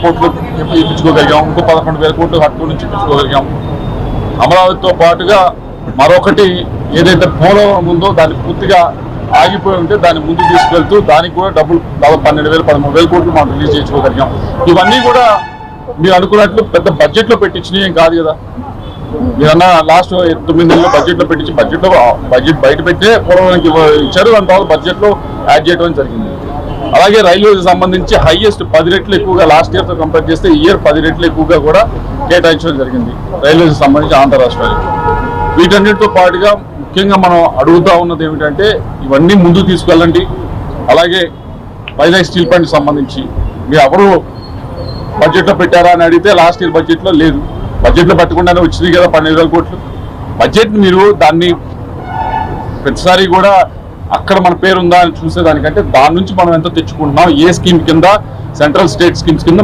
కోట్లు ఇప్పించుకోగలిగాం, ఇంకో 11,000 కోట్లు హట్టు నుంచి ఇప్పించుకోగలిగాం. అమరావతితో పాటుగా మరొకటి ఏదైతే పోలవరం ఉందో దాన్ని పూర్తిగా ఆగిపోయి ఉంటే దాన్ని ముందుకు తీసుకెళ్తూ దానికి కూడా డబ్బులు దాదాపు 12,000 13,000 కోట్లు మనం రిలీజ్ చేసుకోగలిగాం. ఇవన్నీ కూడా మీరు అనుకున్నట్లు పెద్ద బడ్జెట్లో పెట్టించినవి ఏం కాదు కదా. మీరన్నా లాస్ట్ 9 నెలల్లో బడ్జెట్లో పెట్టించి బడ్జెట్ బయట పెట్టే పోలవరానికి ఇచ్చారు, దాని తర్వాత బడ్జెట్లో యాడ్ చేయడం జరిగింది. అలాగే రైల్వేకి సంబంధించి హైయెస్ట్ 10 రెట్లు ఎక్కువగా లాస్ట్ ఇయర్తో కంపేర్ చేస్తే ఈ ఇయర్ 10 రెట్లు ఎక్కువగా కూడా కేటాయించడం జరిగింది రైల్వేకి సంబంధించి ఆంధ్ర రాష్ట్రానికి. వీటన్నిటితో పాటుగా ముఖ్యంగా మనం అడుగుతూ ఉన్నది ఏమిటంటే ఇవన్నీ ముందుకు తీసుకెళ్ళండి. అలాగే వైజాగ్ స్టీల్ ప్లాంట్కి సంబంధించి మీరు ఎవరు బడ్జెట్లో పెట్టారా అని అడిగితే లాస్ట్ ఇయర్ బడ్జెట్లో లేదు, బడ్జెట్లో పెట్టకుండానే వచ్చింది కదా 12,000 కోట్లు. బడ్జెట్ మీరు దాన్ని ప్రతిసారి కూడా అక్కడ మన పేరు ఉందా అని చూసేదానికంటే దాని నుంచి మనం ఎంత తెచ్చుకుంటున్నాం, ఏ స్కీమ్ కింద సెంట్రల్ స్టేట్ స్కీమ్స్ కింద